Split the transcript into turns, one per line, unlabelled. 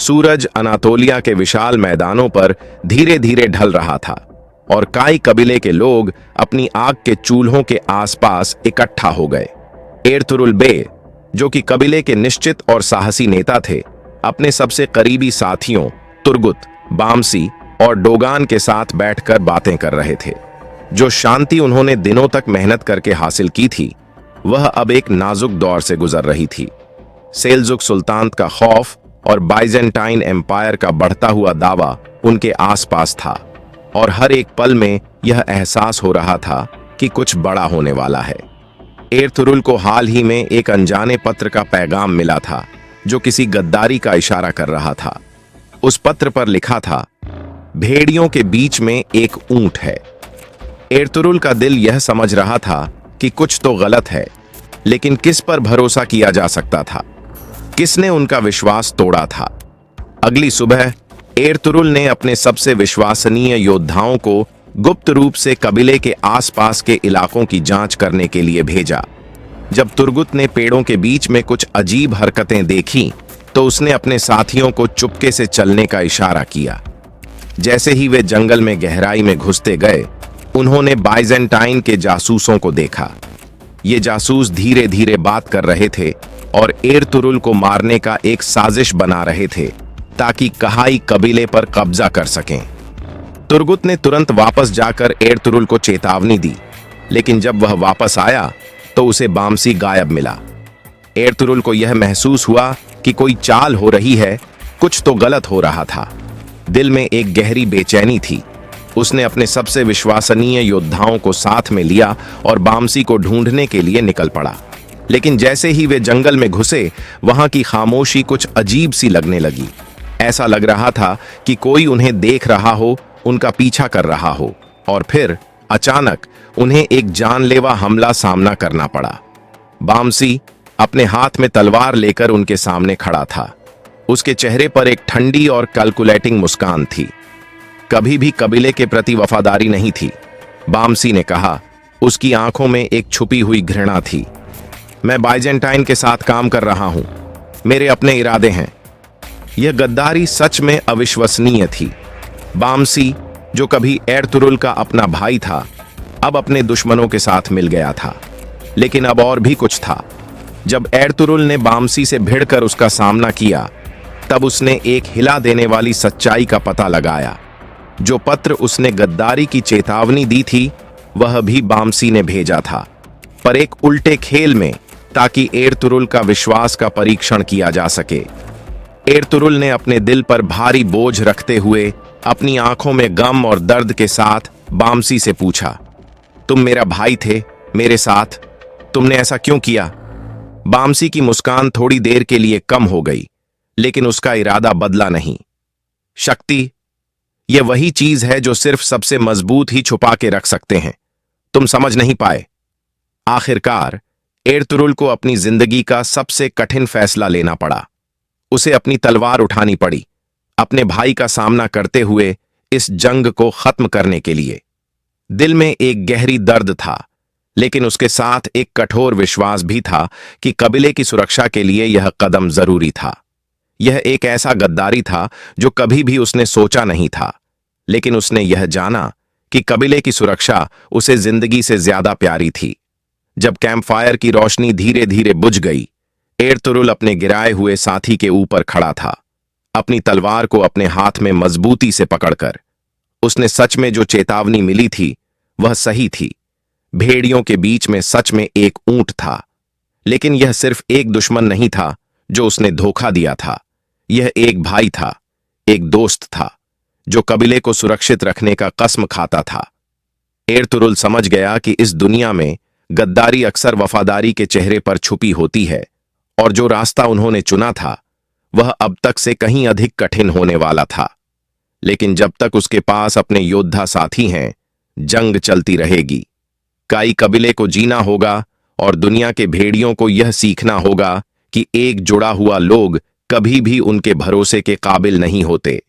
सूरज Anatolia के विशाल मैदानों पर धीरे धीरे ढल रहा था और काई कबीले के लोग अपनी आग के चूल्हों के आसपास इकट्ठा हो गए। एरतुरुल बे, जो कि कबीले के निश्चित और साहसी नेता थे, अपने सबसे करीबी साथियों तुर्गुत, बामसी और डोगान के साथ बैठकर बातें कर रहे थे। जो शांति उन्होंने दिनों तक मेहनत करके हासिल की थी, वह अब एक नाजुक दौर से गुजर रही थी। सेल्जुक सुल्तान का खौफ और बाइजेंटाइन एम्पायर का बढ़ता हुआ दावा उनके आसपास था और हर एक पल में यह एहसास हो रहा था कि कुछ बड़ा होने वाला है। एरतुरुल को हाल ही में एक अनजाने पत्र का पैगाम मिला था जो किसी गद्दारी का इशारा कर रहा था। उस पत्र पर लिखा था, भेड़ियों के बीच में एक ऊंट है। एरतुरुल का दिल यह समझ रहा था कि कुछ तो गलत है, लेकिन किस पर भरोसा किया जा सकता था? किसने उनका विश्वास तोड़ा था? अगली सुबह एरतुरुल ने अपने सबसे विश्वसनीय योद्धाओं को गुप्त रूप से कबीले के आसपास के इलाकों की जांच करने के लिए भेजा। जब तुर्गुत ने पेड़ों के बीच में कुछ अजीब हरकतें देखी, तो उसने अपने साथियों को चुपके से चलने का इशारा किया। जैसे ही वे जंगल में गहराई में घुसते गए, उन्होंने बाइजेंटाइन के जासूसों को देखा। ये जासूस धीरे धीरे बात कर रहे थे और एरतुरुल को मारने का एक साजिश बना रहे थे ताकि कहाई कबीले पर कब्जा कर सकें। तुर्गुत ने तुरंत वापस जाकर एरतुरुल को चेतावनी दी, लेकिन जब वह वापस आया तो उसे बामसी गायब मिला। एरतुरुल को यह महसूस हुआ कि कोई चाल हो रही है, कुछ तो गलत हो रहा था। दिल में एक गहरी बेचैनी थी। उसने अपने सबसे विश्वसनीय योद्धाओं को साथ में लिया और बामसी को ढूंढने के लिए निकल पड़ा। लेकिन जैसे ही वे जंगल में घुसे, वहां की खामोशी कुछ अजीब सी लगने लगी। ऐसा लग रहा था कि कोई उन्हें देख रहा हो, उनका पीछा कर रहा हो। और फिर अचानक उन्हें एक जानलेवा हमला सामना करना पड़ा। बामसी अपने हाथ में तलवार लेकर उनके सामने खड़ा था। उसके चेहरे पर एक ठंडी और कैलकुलेटिंग मुस्कान थी। कभी भी कबीले के प्रति वफादारी नहीं थी, बामसी ने कहा। उसकी आंखों में एक छुपी हुई घृणा थी। मैं बाइजेंटाइन के साथ काम कर रहा हूं, मेरे अपने इरादे हैं। यह गद्दारी सच में अविश्वसनीय थी। बामसी, जो कभी एरतुरुल का अपना भाई था, अब अपने दुश्मनों के साथ मिल गया था। लेकिन अब और भी कुछ था। जब एरतुरुल ने बामसी से भिड़कर उसका सामना किया, तब उसने एक हिला देने वाली सच्चाई का पता लगाया। जो पत्र उसने गद्दारी की चेतावनी दी थी, वह भी बामसी ने भेजा था, पर एक उल्टे खेल में, ताकि एरतुरुल का विश्वास का परीक्षण किया जा सके। एरतुरुल ने अपने दिल पर भारी बोझ रखते हुए अपनी आंखों में गम और दर्द के साथ बामसी से पूछा, तुम मेरा भाई थे, मेरे साथ तुमने ऐसा क्यों किया? बामसी की मुस्कान थोड़ी देर के लिए कम हो गई, लेकिन उसका इरादा बदला नहीं। शक्ति, यह वही चीज है जो सिर्फ सबसे मजबूत ही छुपा के रख सकते हैं। तुम समझ नहीं पाए। आखिरकार एरतुरुल को अपनी जिंदगी का सबसे कठिन फैसला लेना पड़ा। उसे अपनी तलवार उठानी पड़ी, अपने भाई का सामना करते हुए इस जंग को खत्म करने के लिए। दिल में एक गहरी दर्द था, लेकिन उसके साथ एक कठोर विश्वास भी था कि कबीले की सुरक्षा के लिए यह कदम जरूरी था। यह एक ऐसा गद्दारी था जो कभी भी उसने सोचा नहीं था, लेकिन उसने यह जाना कि कबीले की सुरक्षा उसे जिंदगी से ज्यादा प्यारी थी। जब कैंपफायर की रोशनी धीरे धीरे बुझ गई, एरतुरुल अपने गिराए हुए साथी के ऊपर खड़ा था, अपनी तलवार को अपने हाथ में मजबूती से पकड़कर। उसने सच में जो चेतावनी मिली थी, वह सही थी। भेड़ियों के बीच में सच में एक ऊंट था, लेकिन यह सिर्फ एक दुश्मन नहीं था जो उसने धोखा दिया था। यह एक भाई था, एक दोस्त था, जो कबीले को सुरक्षित रखने का कसम खाता था। एरतुरुल समझ गया कि इस दुनिया में गद्दारी अक्सर वफादारी के चेहरे पर छुपी होती है, और जो रास्ता उन्होंने चुना था, वह अब तक से कहीं अधिक कठिन होने वाला था। लेकिन जब तक उसके पास अपने योद्धा साथी हैं, जंग चलती रहेगी। काई कबीले को जीना होगा और दुनिया के भेड़ियों को यह सीखना होगा कि एक जुड़ा हुआ लोग कभी भी उनके भरोसे के काबिल नहीं होते।